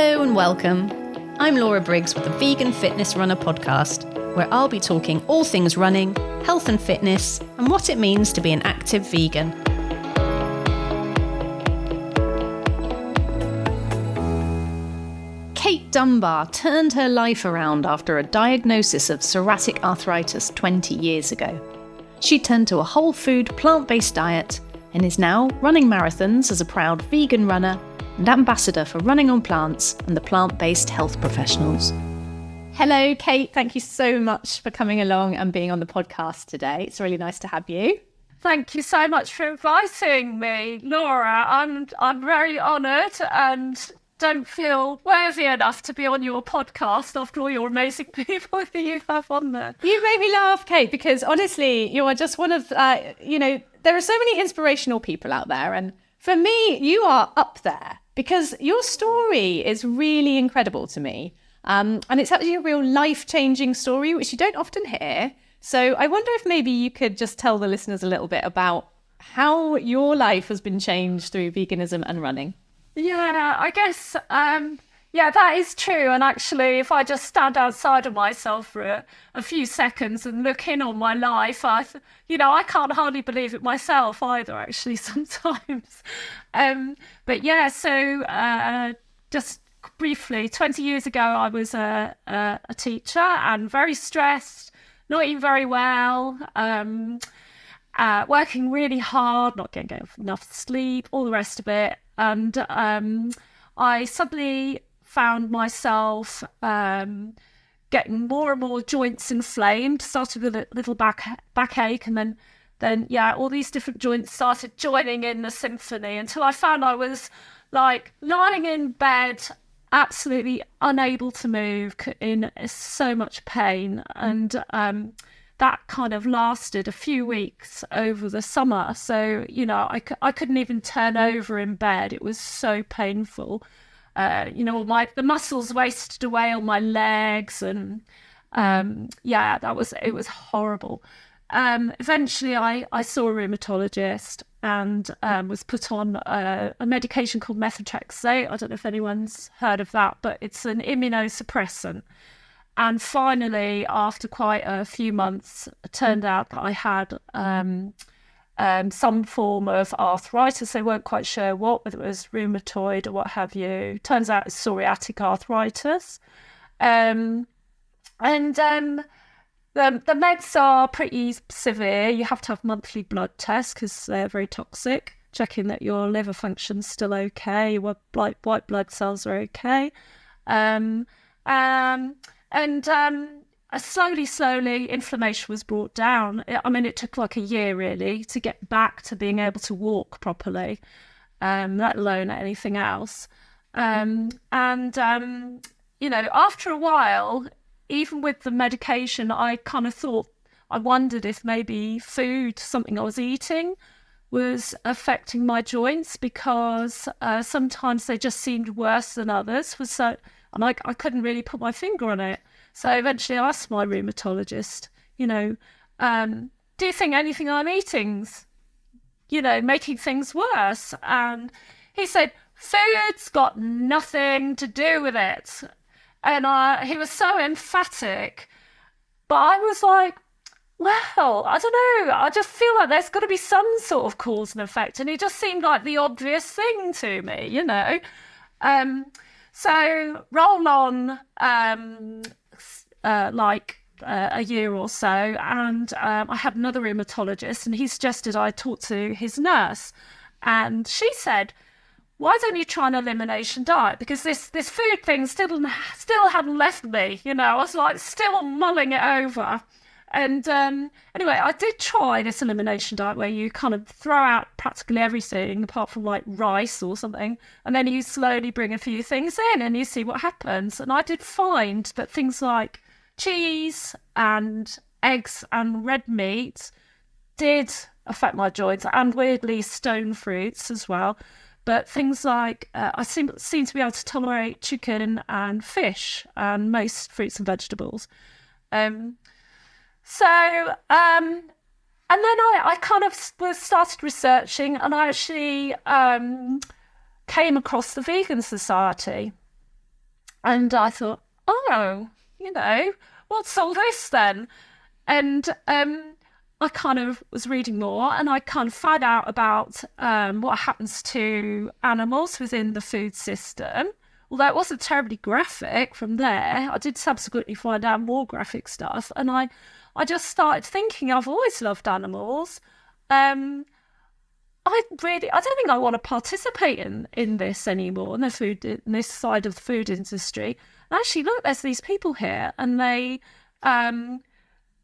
Hello and welcome. I'm Laura Briggs with the Vegan Fitness Runner podcast, where I'll be talking all things running, health and fitness, and what it means to be an active vegan. Kate Dunbar turned her life around after a diagnosis of psoriatic arthritis 20 years ago. She turned to a whole food, plant-based diet and is now running marathons as a proud vegan runner and ambassador for Running on Plants and the plant-based health professionals. Hello, Kate. Thank you so much for coming along and being on the podcast today. It's really nice to have you. Thank you so much for inviting me, Laura. I'm very honoured and don't feel worthy enough to be on your podcast after all your amazing people that you have on there. You made me laugh, Kate, because honestly, you are just one of, there are so many inspirational people out there. And for me, you are up there because your story is really incredible to me. And it's actually a real life-changing story, which you don't often hear. So I wonder if maybe you could just tell the listeners a little bit about how your life has been changed through veganism and running. Yeah, I guess, that is true. And actually, if I just stand outside of myself for a few seconds and look in on my life, I can't hardly believe it myself either, actually, sometimes. But yeah, so just briefly, 20 years ago, I was a teacher and very stressed, not eating very well, working really hard, not getting enough sleep, all the rest of it. And I suddenly found myself getting more and more joints inflamed, started with a little backache, and then all these different joints started joining in the symphony until I found I was like lying in bed, absolutely unable to move, in so much pain. And that kind of lasted a few weeks over the summer. So, I couldn't even turn over in bed. It was so painful. The muscles wasted away on my legs, and it was horrible. Eventually I saw a rheumatologist and was put on a medication called methotrexate. I don't know if anyone's heard of that, but it's an immunosuppressant. And finally, after quite a few months, it turned out that I had some form of arthritis. They weren't quite sure what, whether it was rheumatoid or what have you. Turns out it's psoriatic arthritis. The meds are pretty severe. You have to have monthly blood tests because they're very toxic, checking that your liver function's still okay, your white blood cells are okay. Slowly, inflammation was brought down. It took like a year, really, to get back to being able to walk properly, let alone anything else. After a while, even with the medication, I kind of I wondered if maybe food, something I was eating, was affecting my joints, because sometimes they just seemed worse than others. And I couldn't really put my finger on it. So eventually I asked my rheumatologist, do you think anything I'm eating's, making things worse? And he said, food's got nothing to do with it. And he was so emphatic. But I was like, well, I don't know. I just feel like there's got to be some sort of cause and effect. And it just seemed like the obvious thing to me, So roll on a year or so, and I had another rheumatologist, and he suggested I talk to his nurse. And she said, why don't you try an elimination diet? Because this food thing still hadn't left me. I was like still mulling it over. And anyway, I did try this elimination diet where you kind of throw out practically everything apart from like rice or something, and then you slowly bring a few things in and you see what happens. And I did find that things like cheese and eggs and red meat did affect my joints, and weirdly stone fruits as well. But things like I seem to be able to tolerate chicken and fish and most fruits and vegetables. And then I kind of started researching, and I actually came across the Vegan Society. And I thought, oh, what's all this then? And I kind of was reading more, and I kind of found out about what happens to animals within the food system. Although it wasn't terribly graphic from there, I did subsequently find out more graphic stuff. And I just started thinking, I've always loved animals. I don't think I want to participate in this anymore, in this side of the food industry. And actually, look, there's these people here, and they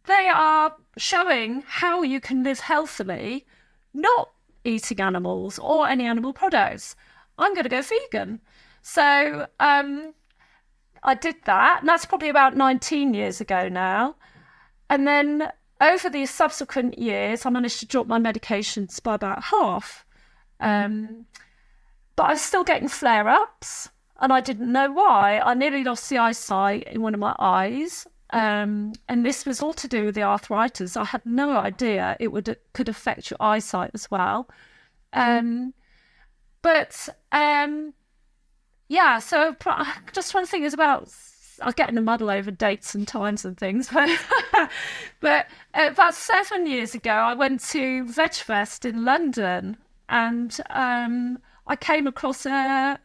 are showing how you can live healthily, not eating animals or any animal products. I'm going to go vegan. So I did that, and that's probably about 19 years ago now. And then over the subsequent years, I managed to drop my medications by about half. But I was still getting flare-ups, and I didn't know why. I nearly lost the eyesight in one of my eyes. And this was all to do with the arthritis. I had no idea it could affect your eyesight as well. Yeah, so just one thing is about, I'll get in a muddle over dates and times and things, but about 7 years ago, I went to VegFest in London, and I came across a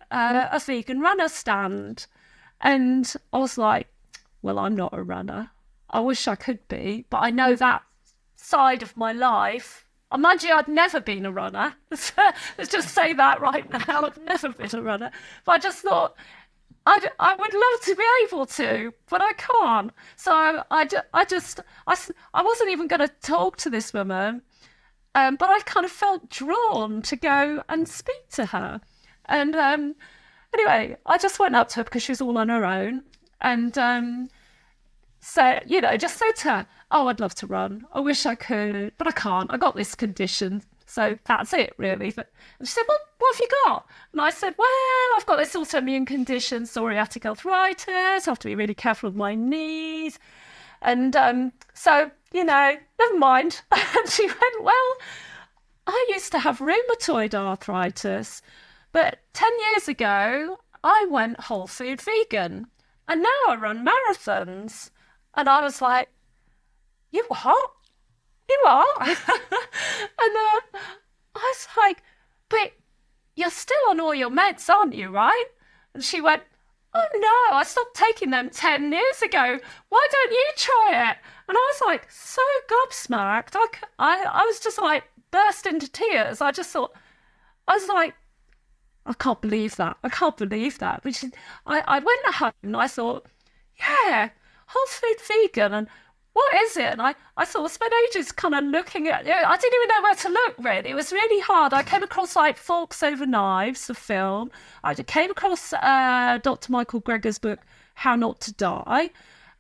vegan runner stand, and I was like, well, I'm not a runner. I wish I could be, but I know that side of my life. Mind you, I'd never been a runner. Let's just say that right now. I've never been a runner. But I just thought, I would love to be able to, but I can't. So I wasn't even going to talk to this woman, but I kind of felt drawn to go and speak to her. And anyway, I just went up to her because she was all on her own. And so, just said to her, oh, I'd love to run. I wish I could, but I can't. I got this condition. So that's it, really. But she said, well, what have you got? And I said, well, I've got this autoimmune condition, psoriatic arthritis. I have to be really careful with my knees. And so, never mind. And she went, well, I used to have rheumatoid arthritis. But 10 years ago, I went whole food vegan. And now I run marathons. And I was like, you what? You are? And I was like, but you're still on all your meds, aren't you, right? And she went, oh no, I stopped taking them 10 years ago. Why don't you try it? And I was like, so gobsmacked. I was just like burst into tears. I was like, I can't believe that. I can't believe that. Which I went home and I thought, yeah, whole food vegan, and what is it? And I sort of spent ages kind of looking at it. I didn't even know where to look, really. It was really hard. I came across like Forks Over Knives, the film. I came across Dr. Michael Greger's book, How Not to Die.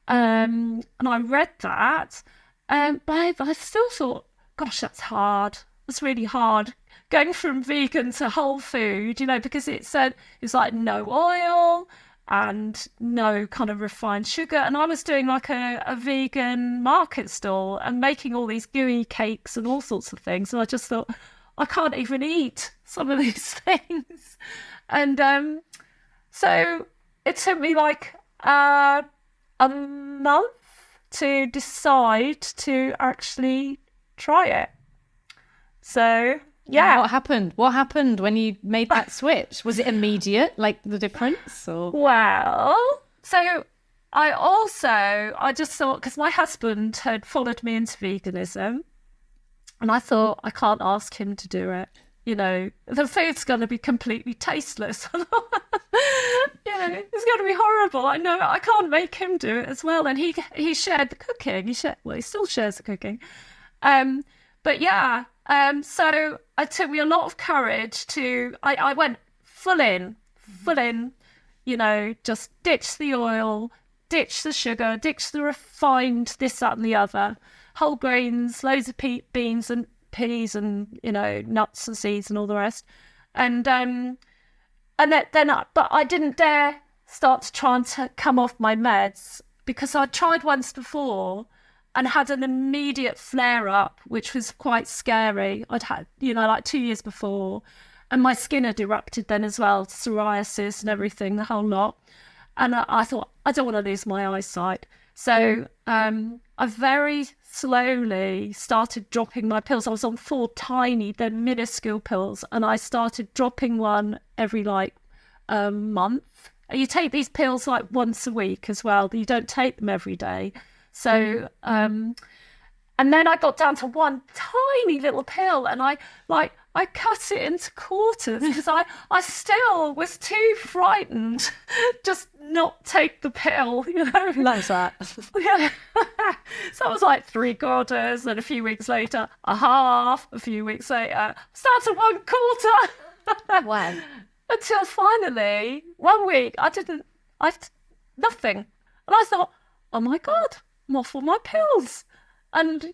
And I read that. But I still thought, gosh, that's hard. That's really hard. Going from vegan to whole food, because it's like no oil and no kind of refined sugar. And I was doing like a vegan market stall and making all these gooey cakes and all sorts of things. And I just thought, I can't even eat some of these things. And so it took me like a month to decide to actually try it. So yeah. What happened? What happened when you made that switch? Was it immediate, like the difference? Or? Well, so I just thought, because my husband had followed me into veganism, and I thought, I can't ask him to do it. The food's going to be completely tasteless. It's going to be horrible. I know I can't make him do it as well. And he shared the cooking. He still shares the cooking. But yeah. So it took me a lot of courage I went full in, just ditch the oil, ditch the sugar, ditch the refined this, that and the other, whole grains, loads of beans and peas and, nuts and seeds and all the rest. But I didn't dare start to try and come off my meds, because I tried once before and had an immediate flare-up, which was quite scary. I'd had, like 2 years before, and my skin had erupted then as well, psoriasis and everything, the whole lot. And I thought, I don't want to lose my eyesight. So I very slowly started dropping my pills. I was on 4 tiny, they're minuscule pills, and I started dropping one every month. You take these pills like once a week as well. You don't take them every day. So and then I got down to one tiny little pill, and I cut it into quarters because I still was too frightened just not take the pill, Like that. Yeah. So it was like 3/4, and a few weeks later, a half, a few weeks later, started to 1/4. Wow. Until finally, one week, nothing. And I thought, oh my God, I'm off all my pills. And,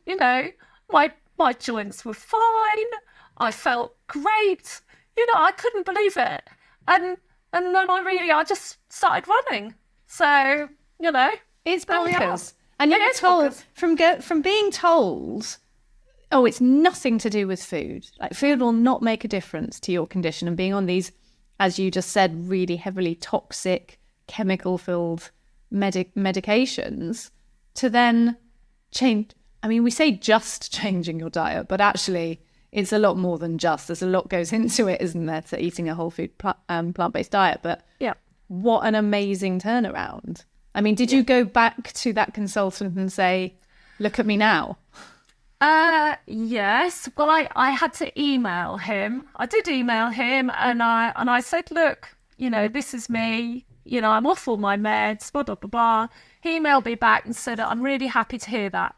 my joints were fine. I felt great. I couldn't believe it. And then I just started running. So, It's there we are. bonkers. And you're told from being told, oh, it's nothing to do with food. Like, food will not make a difference to your condition, and being on these, as you just said, really heavily toxic, chemical-filled medications, to then change. I mean, we say just changing your diet, but actually it's a lot more than just. There's a lot goes into it, isn't there, to eating a whole food plant-based diet. But yeah, what an amazing turnaround. I mean, did you go back to that consultant and say, look at me now? Yes. Well, I had to email him. I did email him, and I said, look, this is me. I'm off all my meds, blah, blah, blah, blah. He emailed me back and said, I'm really happy to hear that.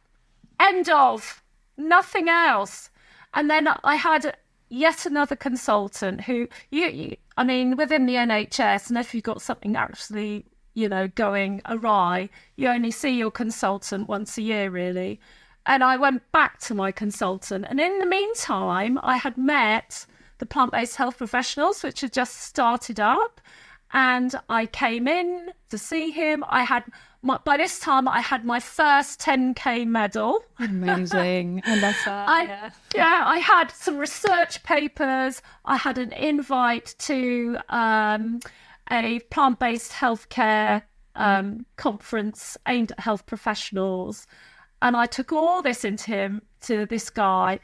End of. Nothing else. And then I had yet another consultant who, within the NHS, and if you've got something actually, going awry, you only see your consultant once a year, really. And I went back to my consultant. And in the meantime, I had met the plant-based health professionals, which had just started up. And I came in to see him. By this time, I had my first 10K medal. Amazing. I love that. I had some research papers. I had an invite to a plant-based healthcare conference aimed at health professionals. And I took all this to this guy.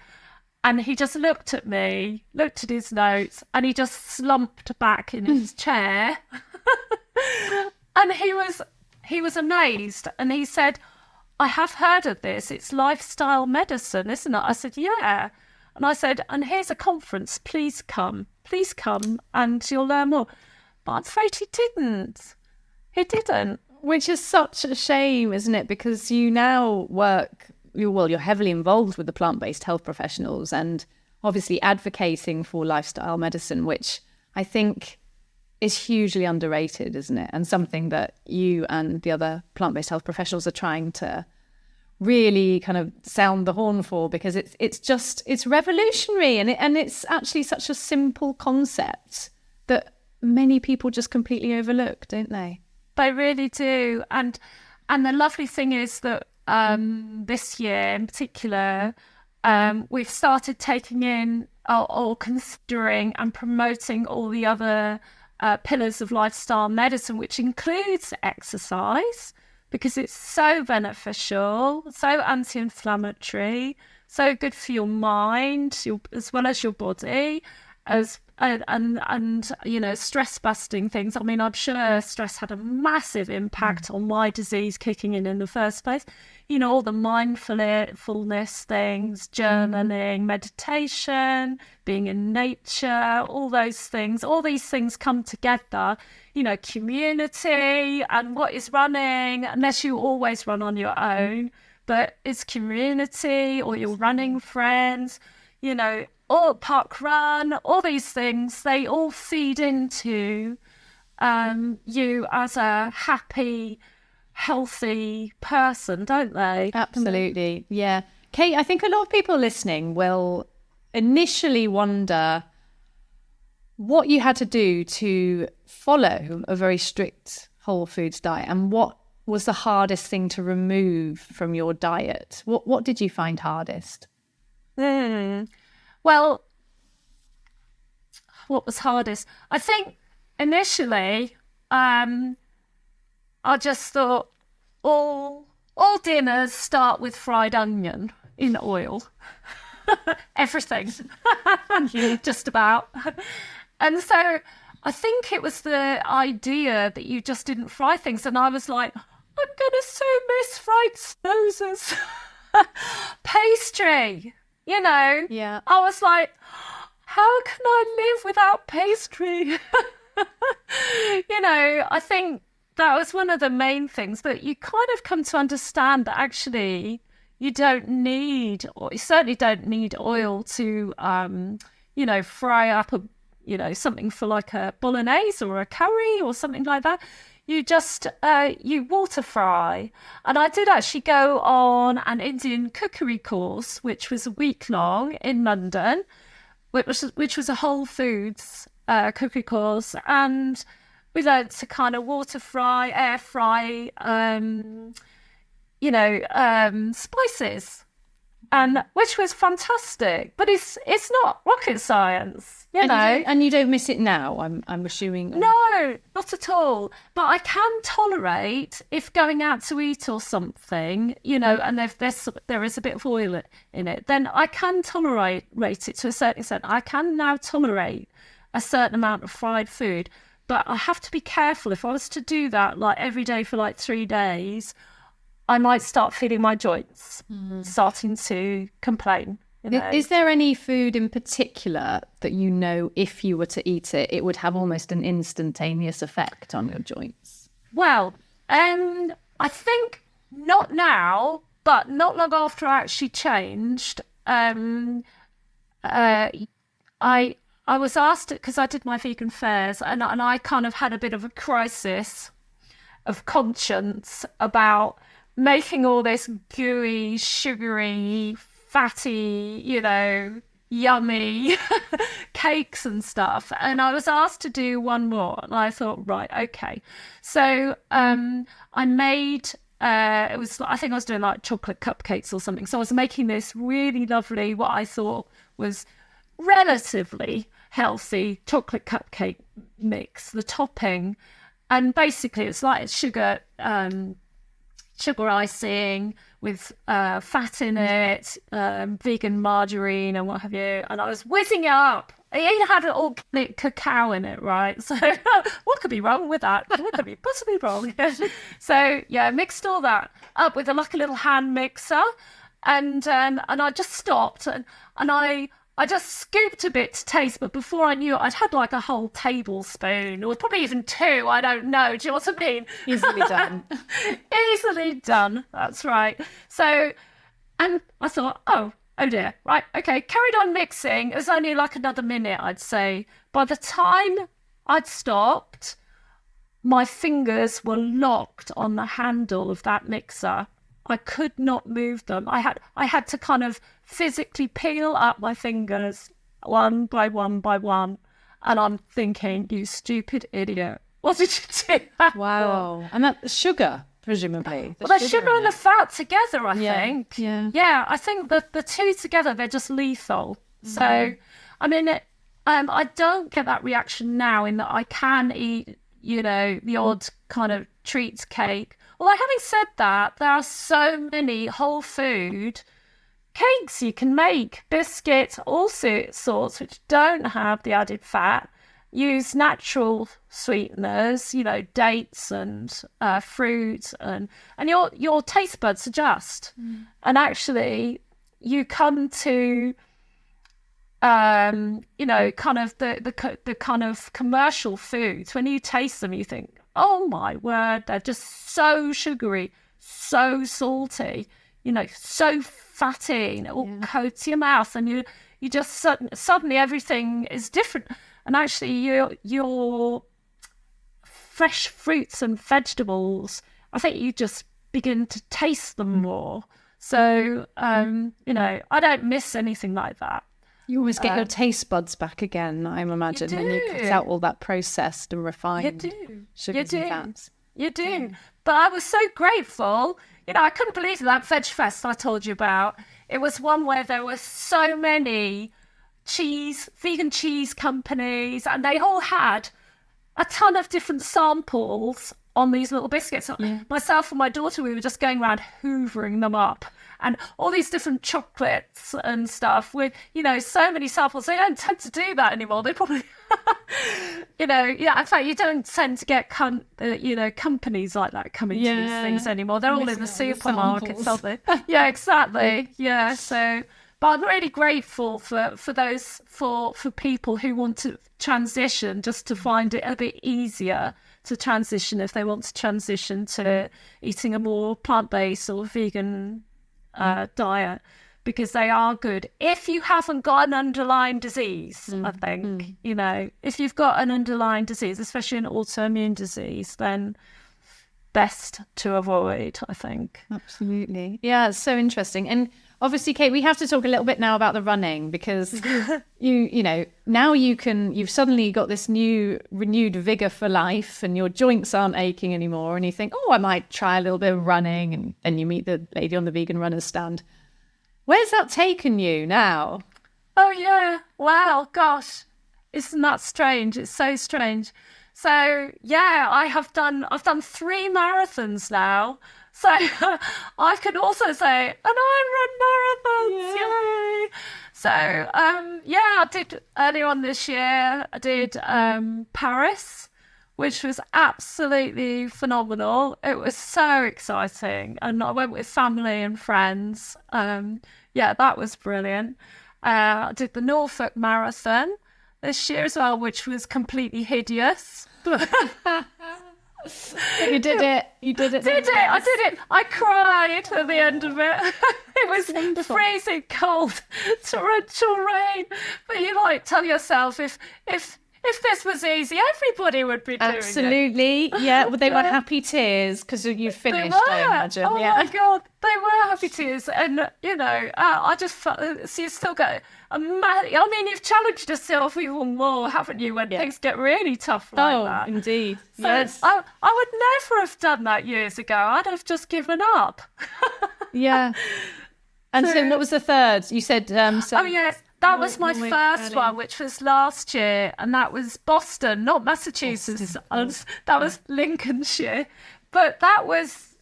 And he just looked at me, looked at his notes, and he just slumped back in his chair. And he was amazed. And he said, I have heard of this. It's lifestyle medicine, isn't it? I said, yeah. And I said, and here's a conference. Please come, and you'll learn more. But I'm afraid he didn't. He didn't. Which is such a shame, isn't it? Because you now you're heavily involved with the plant-based health professionals and obviously advocating for lifestyle medicine, which I think is hugely underrated, isn't it? And something that you and the other plant-based health professionals are trying to really kind of sound the horn for, because it's revolutionary, and it's actually such a simple concept that many people just completely overlook, don't they? They really do. And the lovely thing is that this year in particular, we've started taking in or considering and promoting all the other pillars of lifestyle medicine, which includes exercise, because it's so beneficial, so anti-inflammatory, so good for your mind, as well as your body, and stress busting things. I mean, I'm sure stress had a massive impact on my disease kicking in the first place. All the mindfulness things, journaling, meditation, being in nature, all those things, all these things come together, community, and what is running, unless you always run on your own, but it's community or your running friends, or park run, all these things, they all feed into you as a happy, healthy person, don't they? Absolutely. Yeah. Kate, I think a lot of people listening will initially wonder what you had to do to follow a very strict whole foods diet, and what was the hardest thing to remove from your diet. What did you find hardest? Well, what was hardest? I think initially, I just thought all dinners start with fried onion in oil. Everything. Just about. And so I think it was the idea that you just didn't fry things. And I was like, I'm going to so miss fried noses. Pastry, you know. Yeah. I was like, how can I live without pastry? You know, I think that was one of the main things. But you kind of come to understand that actually you don't need, or you certainly don't need oil to, you know, fry up something for like a bolognese or a curry or something like that. You just, you water fry. And I did actually go on an Indian cookery course, which was a week long in London, which was a Whole Foods cookery course. And we learned to kind of water fry, air fry, spices, and which was fantastic. But it's not rocket science, you know. And you don't miss it now, I'm assuming. No, not at all. But I can tolerate if going out to eat or something, you know, and there is a bit of oil in it, then I can tolerate it to a certain extent. I can now tolerate a certain amount of fried food, but I have to be careful. If I was to do that like every day for like 3 days, I might start feeling my joints starting to complain. You know? Is there any food in particular that you know if you were to eat it, it would have almost an instantaneous effect on your joints? Well, I think not now, but not long after I actually changed. I was asked, because I did my vegan fairs, and I kind of had a bit of a crisis of conscience about making all this gooey, sugary, fatty, you know, yummy cakes and stuff. And I was asked to do one more, and I thought, right, okay. So I made, I think I was doing like chocolate cupcakes or something. So I was making this really lovely, what I thought was relatively healthy chocolate cupcake mix, the topping. And basically it's like sugar icing with fat in it, vegan margarine and what have you. And I was whizzing it up. It even had organic cacao in it, right? So what could be wrong with that? What could be possibly wrong? So yeah, mixed all that up with a little hand mixer, and I just stopped and I just scooped a bit to taste, but before I knew it, I'd had like a whole tablespoon, or probably even 2, I don't know. Do you know what I mean? Easily done. Easily done, that's right. So, and I thought, oh dear, right, okay, carried on mixing. It was only like another minute, I'd say. By the time I'd stopped, my fingers were locked on the handle of that mixer. I could not move them. I had to kind of physically peel up my fingers one by one by one. And I'm thinking, you stupid idiot. What did you do? Wow. And that's sugar, presumably. The sugar and the fat together, I think. Yeah. Yeah, I think that the two together, they're just lethal. So, I mean, I don't get that reaction now in that I can eat, you know, the odd kind of treats cake. Although having said that, there are so many whole food cakes you can make, biscuits, all sorts, which don't have the added fat, use natural sweeteners, you know, dates and fruit, and your taste buds adjust. And actually, you come to, you know, kind of the kind of commercial foods. When you taste them, you think, oh my word, they're just so sugary, so salty, you know, so fatty, and it all coats your mouth, and you just suddenly everything is different. And actually your fresh fruits and vegetables, I think you just begin to taste them more. So, you know, I don't miss anything like that. You always get your taste buds back again, I'm imagining, when you cut out all that processed and refined sugars and fats. You do. But I was so grateful. You know, I couldn't believe that Veg Fest I told you about. It was one where there were so many vegan cheese companies, and they all had a ton of different samples on these little biscuits. Myself and my daughter, we were just going around hoovering them up. And all these different chocolates and stuff with, so many samples. They don't tend to do that anymore. They probably, in fact, you don't tend to get, companies like that coming to these things anymore. They're all in the supermarkets, aren't they? Yeah, exactly. Yeah, so, but I'm really grateful for those, for people who want to transition, just to find it a bit easier to transition if they want to transition to eating a more plant-based or vegan diet, because they are good if you haven't got an underlying disease. I think if you've got an underlying disease, especially an autoimmune disease, then best to avoid, I think. Absolutely. Yeah, it's so interesting. And obviously, Kate, we have to talk a little bit now about the running, because now you've suddenly got this new renewed vigor for life, and your joints aren't aching anymore, and you think, I might try a little bit of running, and then you meet the lady on the vegan runners stand. Where's that taken you now? Oh yeah, wow, gosh, isn't that strange? It's so strange. So yeah, I've done 3 marathons now. So I can also say, and I run marathons, yay! So I did earlier on this year. I did Paris, which was absolutely phenomenal. It was so exciting, and I went with family and friends. That was brilliant. I did the Norfolk Marathon this year as well, which was completely hideous. You did it. I did it. I cried at the end of it. It was freezing cold, torrential rain. But you tell yourself, if this was easy, everybody would be doing it. Absolutely. Yeah. Well, they were happy tears because you finished, I imagine. Oh my God, they were happy tears. And, I just felt, so you still got, you've challenged yourself even more, haven't you, when things get really tough like that. Oh, indeed. So yes. I would never have done that years ago. I'd have just given up. Yeah. And so what was the third? You said... oh, yes. That was my first one, which was last year, and that was Boston, not Massachusetts. That was Lincolnshire. But that was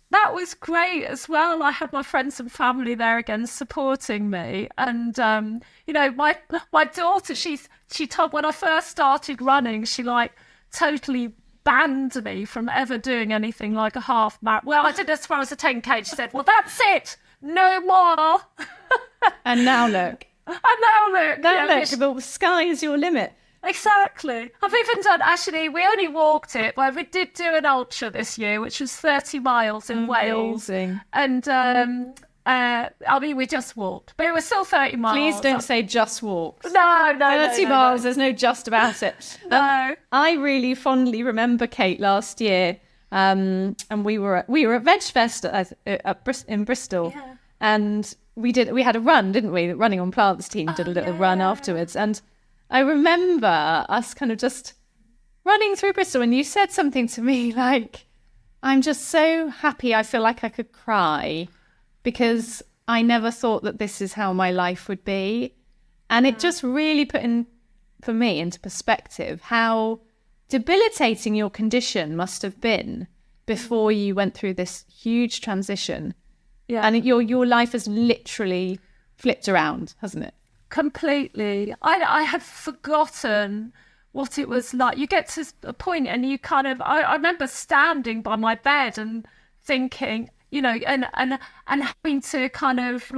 great as well. I had my friends and family there again supporting me. And, my daughter, she told, when I first started running, she totally banned me from ever doing anything like a half marathon. Well, I did as far as a 10K. She said, well, that's it. No more. And now look. The sky is your limit. Exactly. I've even done, actually, we only walked it, but we did do an ultra this year, which was 30 miles in Wales. And, we just walked, but it was still 30 miles. Please don't say just walked. No. 30 miles, there's no just about it. No. I really fondly remember, Kate, last year, and we were at Veg Fest in Bristol. Yeah. And we had a run, didn't we? The Running on Plants team did a little run afterwards. And I remember us kind of just running through Bristol, and you said something to me like, I'm just so happy, I feel like I could cry, because I never thought that this is how my life would be. And it just really put for me into perspective how debilitating your condition must have been before you went through this huge transition. Yeah. And your life has literally flipped around, hasn't it? Completely. I had forgotten what it was like. You get to a point and you kind of, I remember standing by my bed and thinking, and having to kind of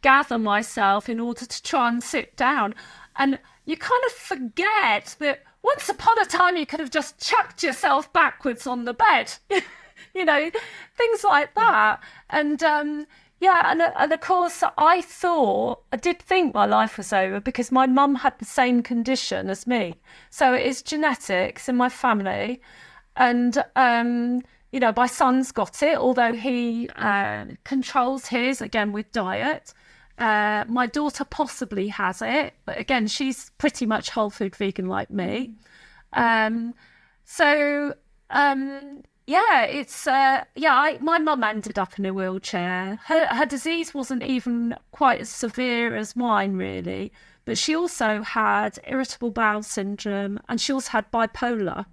gather myself in order to try and sit down. And you kind of forget that once upon a time you could have just chucked yourself backwards on the bed. Things like that. And and of course I did think my life was over, because my mum had the same condition as me. So it is genetics in my family. And, my son's got it, although he controls his, again, with diet. My daughter possibly has it, but again, she's pretty much whole food vegan like me. My mum ended up in a wheelchair. Her disease wasn't even quite as severe as mine, really, but she also had irritable bowel syndrome, and she also had bipolar.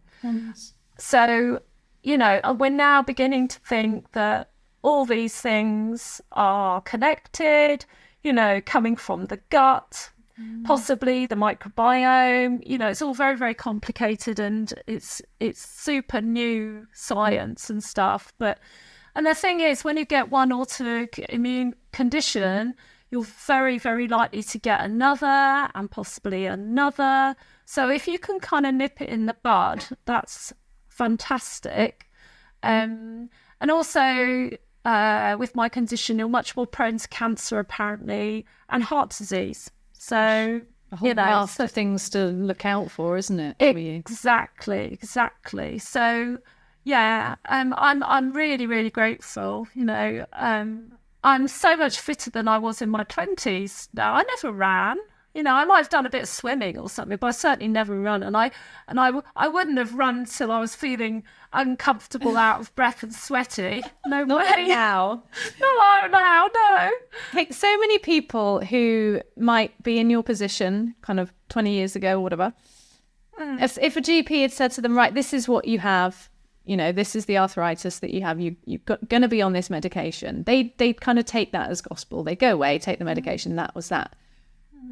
So, and we're now beginning to think that all these things are connected, coming from the gut, possibly the microbiome. It's all very, very complicated, and it's super new science and stuff. And the thing is, when you get one autoimmune condition, you're very, very likely to get another and possibly another. So if you can kind of nip it in the bud, that's fantastic. And also, with my condition, you're much more prone to cancer, apparently, and heart disease. So, a whole raft of things to look out for, isn't it? Exactly. So, yeah, I'm really, really grateful. I'm so much fitter than I was in my 20s now. I never ran. I might have done a bit of swimming or something, but I certainly never run. And I wouldn't have run till I was feeling uncomfortable, out of breath and sweaty. No way. Now. Not now, no. Hey, so many people who might be in your position kind of 20 years ago or whatever, if a GP had said to them, right, this is what you have, this is the arthritis that you have, you're going to be on this medication, they'd kind of take that as gospel. They go away, take the medication, that was that.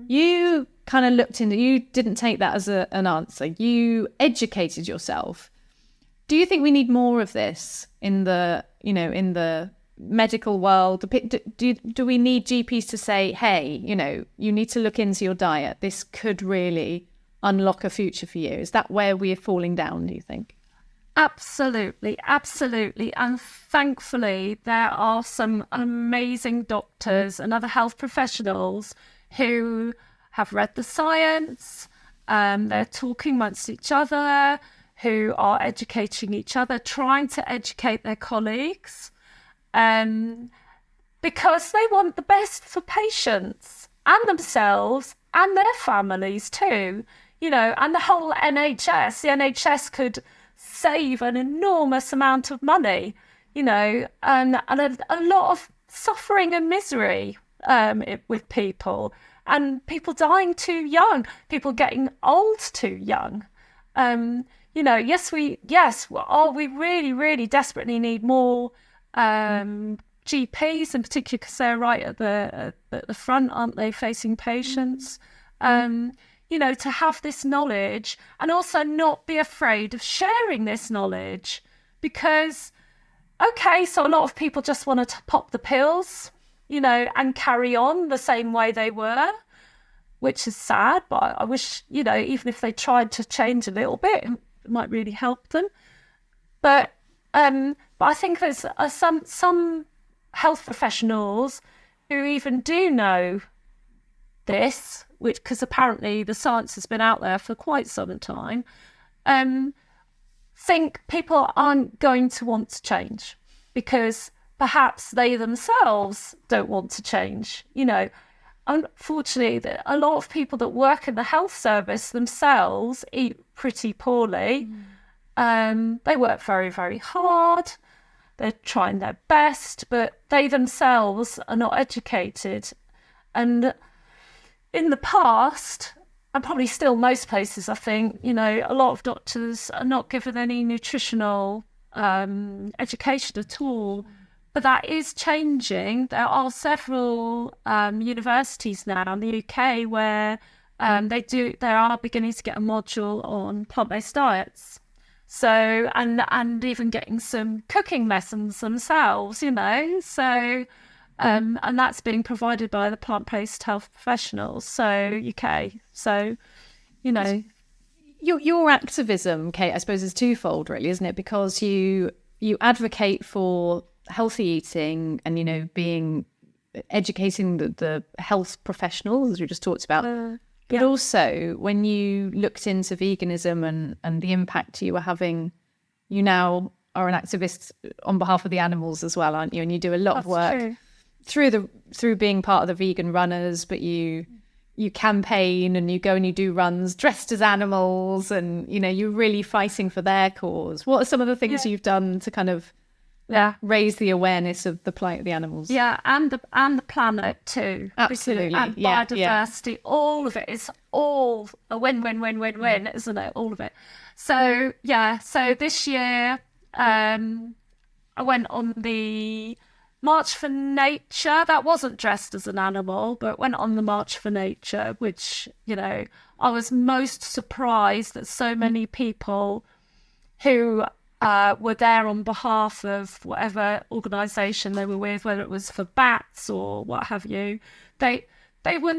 You kind of looked into, you didn't take that as an answer. You educated yourself. Do you think we need more of this in the medical world? Do we need GPs to say, hey, you need to look into your diet. This could really unlock a future for you. Is that where we're falling down, do you think? Absolutely. And thankfully, there are some amazing doctors and other health professionals who have read the science, they're talking amongst each other, who are educating each other, trying to educate their colleagues, because they want the best for patients and themselves and their families too, and the whole NHS. The NHS could save an enormous amount of money, and a lot of suffering and misery with people, and people dying too young, people getting old too young. We really, really desperately need more GPs in particular, because they're right at the front, aren't they, facing patients. To have this knowledge, and also not be afraid of sharing this knowledge, because so a lot of people just want to pop the pills, and carry on the same way they were, which is sad. But I wish, even if they tried to change a little bit, it might really help them. But I think there's some health professionals who even do know this, because apparently the science has been out there for quite some time, think people aren't going to want to change because perhaps they themselves don't want to change. Unfortunately, a lot of people that work in the health service themselves eat pretty poorly. They work very, very hard. They're trying their best, but they themselves are not educated. And in the past, and probably still most places, I think, a lot of doctors are not given any nutritional education at all. But that is changing. There are several universities now in the UK where they are beginning to get a module on plant-based diets. So, and even getting some cooking lessons themselves, So, and that's being provided by the plant-based health professionals. So, UK. So, Your activism, Kate, I suppose is twofold, really, isn't it? Because you advocate for healthy eating and educating the health professionals, as we just talked about, but also when you looked into veganism and the impact you were having, you now are an activist on behalf of the animals as well, aren't you? And you do a lot of work through being part of the vegan runners, but you campaign and you go and you do runs dressed as animals, and you're really fighting for their cause. What are some of the things you've done to kind of raise the awareness of the plight of the animals? And the planet too. Absolutely. And biodiversity, all of it is all a win, isn't it? All of it. So so this year I went on the March for Nature. That wasn't dressed as an animal, but went on the March for Nature, which, you know, I was most surprised that so many people who were there on behalf of whatever organisation they were with, whether it was for bats or what have you, they were